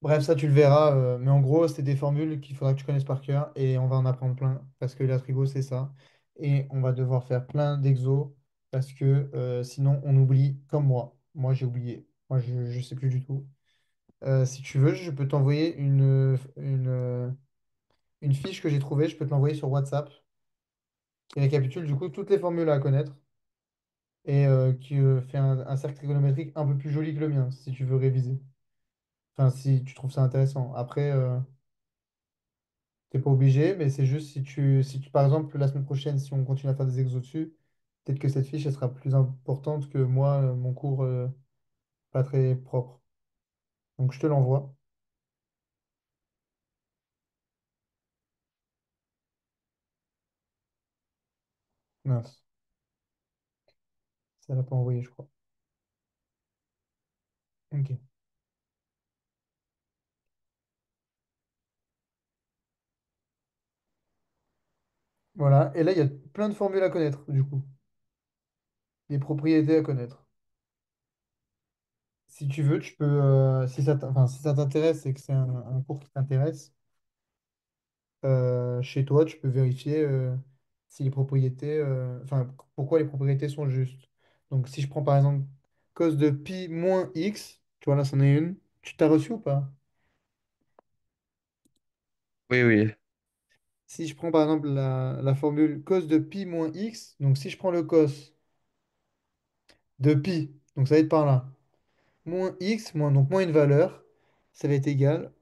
Bref, ça, tu le verras. Mais en gros, c'est des formules qu'il faudra que tu connaisses par cœur. Et on va en apprendre plein. Parce que la trigo, c'est ça. Et on va devoir faire plein d'exos. Parce que sinon, on oublie comme moi. Moi, j'ai oublié. Moi, je ne sais plus du tout. Si tu veux, je peux t'envoyer une fiche que j'ai trouvée. Je peux te l'envoyer sur WhatsApp, qui récapitule du coup toutes les formules à connaître et qui fait un cercle trigonométrique un peu plus joli que le mien, si tu veux réviser. Enfin, si tu trouves ça intéressant. Après, t'es pas obligé, mais c'est juste si tu, par exemple, la semaine prochaine, si on continue à faire des exos dessus, peut-être que cette fiche, elle sera plus importante que moi, mon cours pas très propre. Donc, je te l'envoie. Mince, ça l'a pas envoyé, je crois. Ok. Voilà. Et là, il y a plein de formules à connaître, du coup. Des propriétés à connaître. Si tu veux, tu peux, enfin, si ça t'intéresse et que c'est un cours qui t'intéresse, chez toi, tu peux vérifier si les propriétés, enfin, pourquoi les propriétés sont justes. Donc, si je prends par exemple cos de pi moins x, tu vois, là, c'en est une. Tu t'as reçu ou pas? Oui, oui. Si je prends par exemple la formule cos de pi moins x, donc si je prends le cos de pi, donc ça va être par là, moins x, donc moins une valeur, ça va être égal,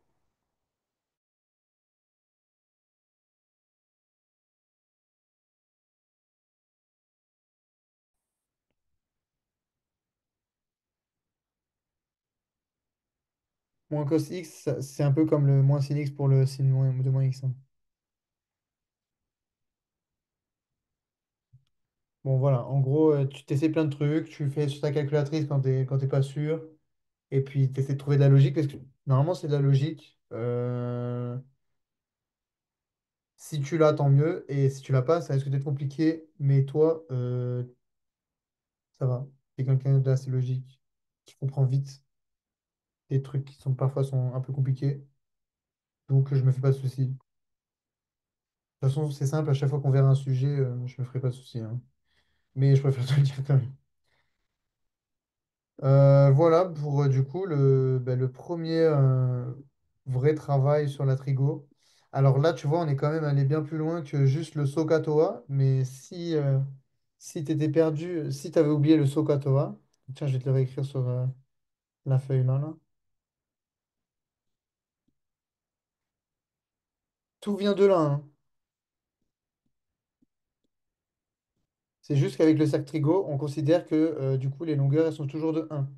moins cos x, c'est un peu comme le moins sin x pour le sin de moins x, hein. Bon, voilà, en gros, tu t'essaies plein de trucs, tu fais sur ta calculatrice quand t'es pas sûr, et puis tu essaies de trouver de la logique, parce que normalement, c'est de la logique. Si tu l'as, tant mieux, et si tu l'as pas, ça risque d'être compliqué, mais toi, ça va. T'es quelqu'un d'assez logique, qui comprend vite des trucs qui sont parfois sont un peu compliqués, donc je me fais pas de soucis. De toute façon, c'est simple, à chaque fois qu'on verra un sujet, je me ferai pas de soucis, hein. Mais je préfère te le dire quand même. Voilà pour du coup le premier vrai travail sur la trigo. Alors là, tu vois, on est quand même allé bien plus loin que juste le SOHCAHTOA, mais si tu étais perdu, si tu avais oublié le SOHCAHTOA, tiens, je vais te le réécrire sur la feuille là. Tout vient de là, hein. C'est juste qu'avec le cercle trigo, on considère que du coup les longueurs elles sont toujours de 1.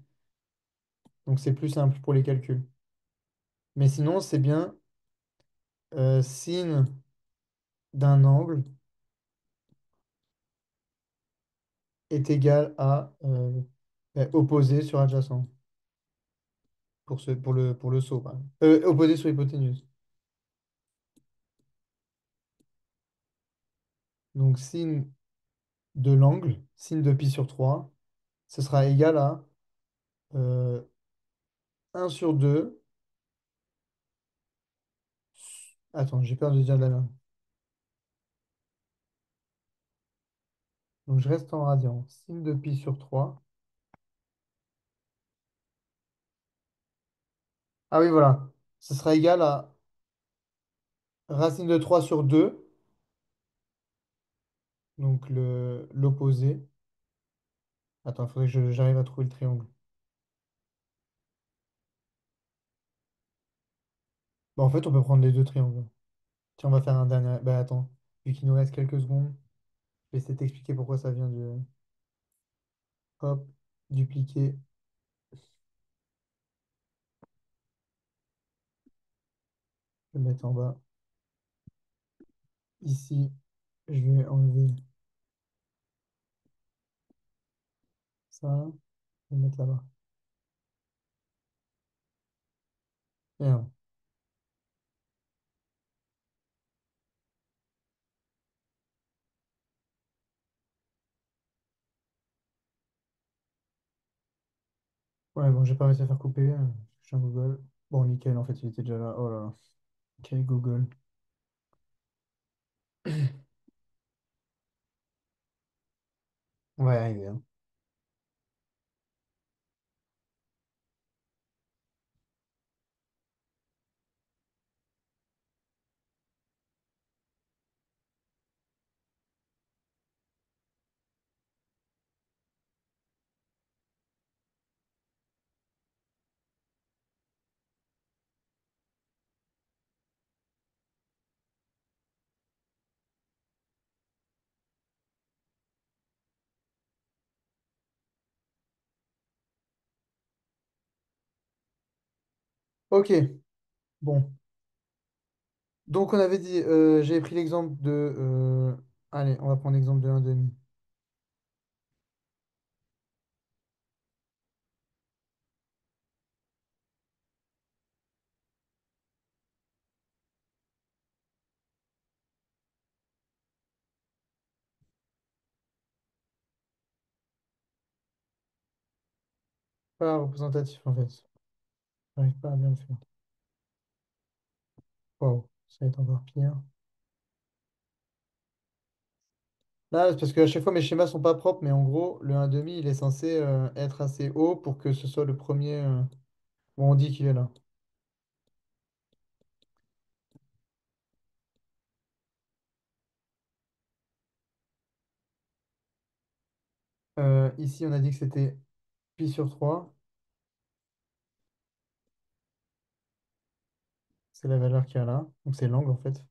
Donc c'est plus simple pour les calculs. Mais sinon, c'est bien sin d'un angle est égal à opposé sur adjacent pour le saut, par exemple. Opposé sur hypoténuse. Donc sin de l'angle, sin de pi sur 3, ce sera égal à euh, 1 sur 2. Attends, j'ai peur de dire de la merde. Donc je reste en radian. Sin de pi sur 3. Ah oui, voilà. Ce sera égal à racine de 3 sur 2. Donc l'opposé. Attends, il faudrait que j'arrive à trouver le triangle. Bon, en fait, on peut prendre les deux triangles. Tiens, on va faire un dernier. Bah attends, vu qu'il nous reste quelques secondes, je vais essayer de t'expliquer pourquoi ça vient de. Hop, dupliquer, je vais mettre en bas. Ici, je vais enlever ça, je vais mettre là-bas. Merde. Ouais, bon, j'ai pas réussi à faire couper. Je suis un Google. Bon, nickel, en fait, il était déjà là. Oh là là. Quel Google. On va y arriver, hein. Ok, bon. Donc, on avait dit, j'avais pris l'exemple de. Allez, on va prendre l'exemple de 1,5. Pas représentatif en fait. J'arrive pas à bien le faire. Waouh, ça va être encore pire. Là, c'est parce qu'à chaque fois mes schémas sont pas propres, mais en gros, le 1,5 il est censé être assez haut pour que ce soit le premier où on dit qu'il est là. Ici, on a dit que c'était pi sur 3. C'est la valeur qu'il y a là. Donc c'est l'angle en fait.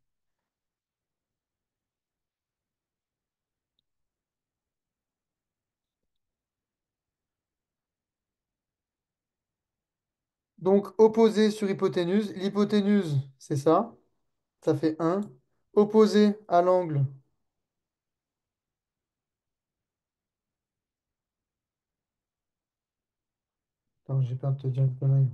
Donc opposé sur hypoténuse. L'hypoténuse, c'est ça. Ça fait 1. Opposé à l'angle. Attends, j'ai peur de te dire une connerie.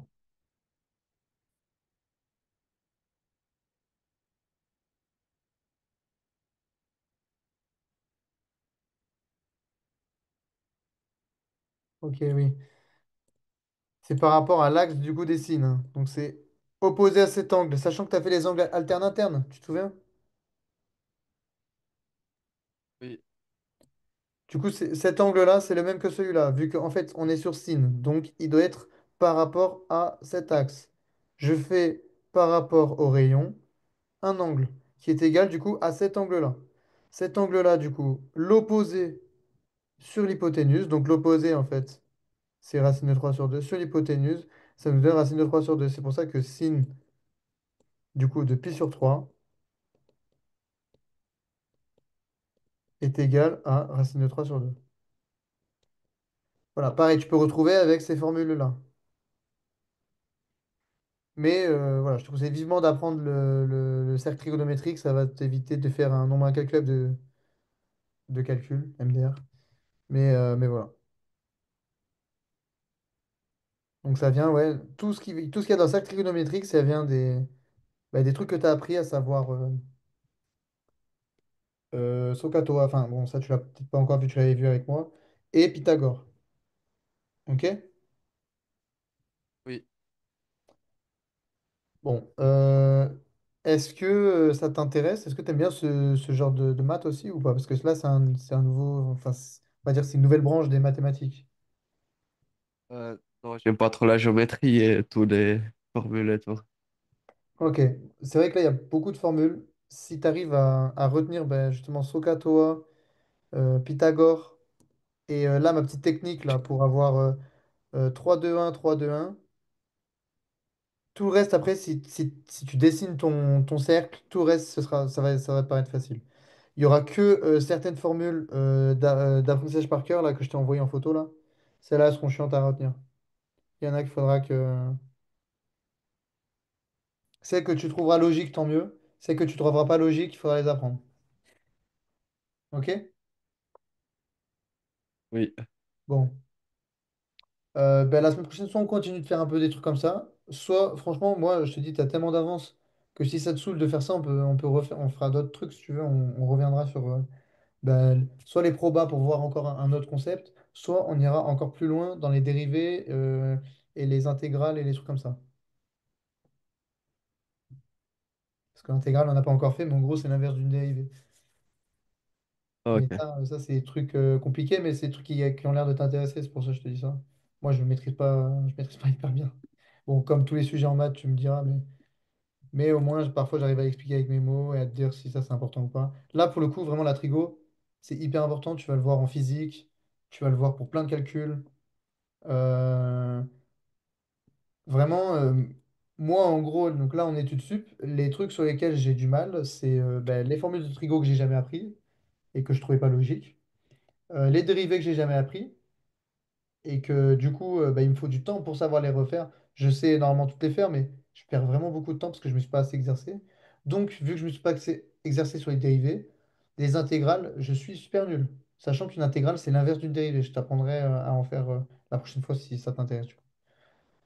Ok, oui. C'est par rapport à l'axe du coup des signes, hein. Donc c'est opposé à cet angle, sachant que tu as fait les angles alternes internes, tu te souviens? Oui, Du coup, cet angle-là, c'est le même que celui-là, vu qu'en fait, on est sur sin. Donc, il doit être par rapport à cet axe. Je fais par rapport au rayon un angle qui est égal du coup à cet angle-là. Cet angle-là, du coup, l'opposé sur l'hypoténuse. Donc, l'opposé, en fait, c'est racine de 3 sur 2 sur l'hypoténuse. Ça nous donne racine de 3 sur 2. C'est pour ça que sin, du coup, de pi sur 3 est égal à racine de 3 sur 2. Voilà, pareil, tu peux retrouver avec ces formules-là. Mais voilà, je te conseille vivement d'apprendre le cercle trigonométrique. Ça va t'éviter de faire un nombre incalculable de calcul, MDR. Mais voilà. Donc ça vient, ouais, tout ce qu'il y a dans le cercle trigonométrique, ça vient des trucs que tu as appris, à savoir SOHCAHTOA. Enfin, bon, ça, tu l'as peut-être pas encore vu, tu l'avais vu avec moi. Et Pythagore. OK? oui, Bon. Est-ce que ça t'intéresse? Est-ce que tu aimes bien ce genre de maths aussi ou pas? Parce que là, c'est un nouveau. Enfin, on va dire que c'est une nouvelle branche des mathématiques. non, j'aime pas trop la géométrie et tous les formules et tout. Ok. C'est vrai que là, il y a beaucoup de formules. Si tu arrives à retenir ben, justement SOHCAHTOA, Pythagore, et là, ma petite technique là, pour avoir 3, 2, 1, 3, 2, 1. Tout le reste, après, si tu dessines ton cercle, tout le reste, ça va te paraître facile. Il y aura que certaines formules d'apprentissage par cœur là, que je t'ai envoyé en photo là. Celles-là seront chiantes à retenir. Il y en a qu'il faudra que. Celles que tu trouveras logiques, tant mieux. Celles que tu ne trouveras pas logiques, il faudra les apprendre. Ok? Oui, Bon. Ben, la semaine prochaine, soit on continue de faire un peu des trucs comme ça, soit, franchement, moi, je te dis, tu as tellement d'avance que si ça te saoule de faire ça, on peut refaire, on fera d'autres trucs si tu veux, on reviendra sur soit les probas pour voir encore un autre concept, soit on ira encore plus loin dans les dérivés et les intégrales et les trucs comme ça. Parce que l'intégrale, on n'a pas encore fait, mais en gros, c'est l'inverse d'une dérivée. Mais ok, ça c'est des trucs compliqués, mais c'est des trucs qui ont l'air de t'intéresser, c'est pour ça que je te dis ça. Moi, je maîtrise pas hyper bien. Bon, comme tous les sujets en maths, tu me diras, mais au moins, parfois, j'arrive à l'expliquer avec mes mots et à te dire si ça, c'est important ou pas. Là, pour le coup, vraiment, la trigo, c'est hyper important. Tu vas le voir en physique, tu vas le voir pour plein de calculs. Euh, Vraiment, moi, en gros, donc là, en études sup, les trucs sur lesquels j'ai du mal, c'est les formules de trigo que j'ai jamais appris et que je trouvais pas logiques, les dérivés que j'ai jamais appris et que du coup, il me faut du temps pour savoir les refaire. Je sais normalement toutes les faire, mais je perds vraiment beaucoup de temps parce que je me suis pas assez exercé. Donc, vu que je me suis pas exercé sur les dérivés, les intégrales, je suis super nul. Sachant qu'une intégrale, c'est l'inverse d'une dérivée. Je t'apprendrai à en faire la prochaine fois si ça t'intéresse.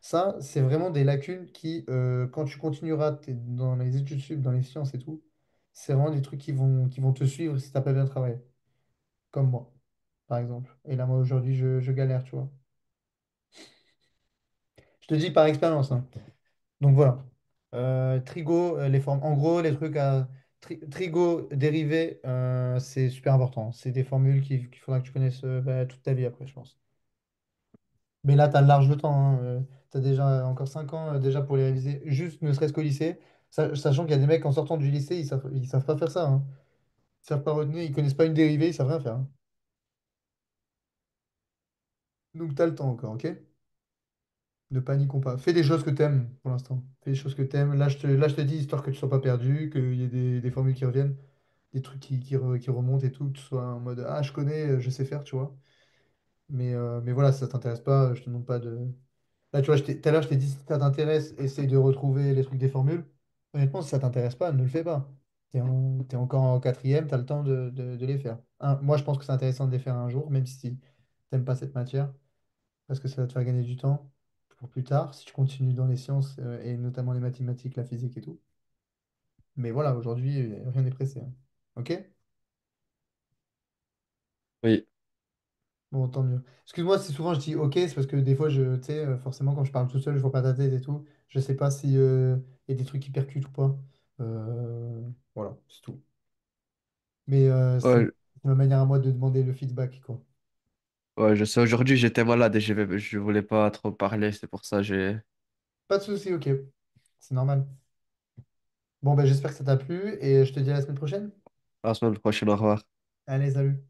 Ça, c'est vraiment des lacunes qui, quand tu continueras dans les études sup, dans les sciences et tout, c'est vraiment des trucs qui vont te suivre si tu n'as pas bien travaillé. Comme moi, par exemple. Et là, moi, aujourd'hui, je galère, tu vois. Je te dis par expérience, hein. Donc voilà. Trigo, les formes. En gros, les trucs à trigo dérivé, c'est super important. C'est des formules qu'il faudra que tu connaisses bah, toute ta vie après, je pense. Mais là, tu as large le temps, hein. Tu as déjà encore 5 ans déjà pour les réviser, juste ne serait-ce qu'au lycée. Sachant qu'il y a des mecs en sortant du lycée, ils savent pas faire ça, hein. Ils savent pas retenir, ils connaissent pas une dérivée, ils savent rien faire, hein. Donc tu as le temps encore, ok? Ne paniquons pas. Fais des choses que tu aimes pour l'instant. Fais des choses que tu aimes. Là, je te dis, histoire que tu sois pas perdu, qu'il y ait des formules qui reviennent, des trucs qui remontent et tout, que tu sois en mode ah, je connais, je sais faire, tu vois. Mais voilà, si ça t'intéresse pas, je te demande pas de. Là, tu vois, tout à l'heure, je t'ai dit si ça t'intéresse, essaye de retrouver les trucs des formules. Honnêtement, si ça t'intéresse pas, ne le fais pas. T'es encore en quatrième, tu as le temps de les faire. Moi, je pense que c'est intéressant de les faire un jour, même si t'aimes pas cette matière, parce que ça va te faire gagner du temps pour plus tard, si tu continues dans les sciences, et notamment les mathématiques, la physique et tout. Mais voilà, aujourd'hui, rien n'est pressé, hein. Ok? Oui, Bon, tant mieux. Excuse-moi si souvent je dis ok, c'est parce que des fois, tu sais, forcément, quand je parle tout seul, je vois pas ta tête et tout. Je sais pas si y a des trucs qui percutent ou pas. Voilà, c'est tout. Mais ouais, c'est ma manière à moi de demander le feedback, quoi. ouais, je sais, aujourd'hui j'étais malade et je voulais pas trop parler, c'est pour ça que j'ai... Pas de souci, ok. C'est normal. Bon, ben j'espère que ça t'a plu et je te dis à la semaine prochaine. À la semaine prochaine, au revoir. Allez, salut.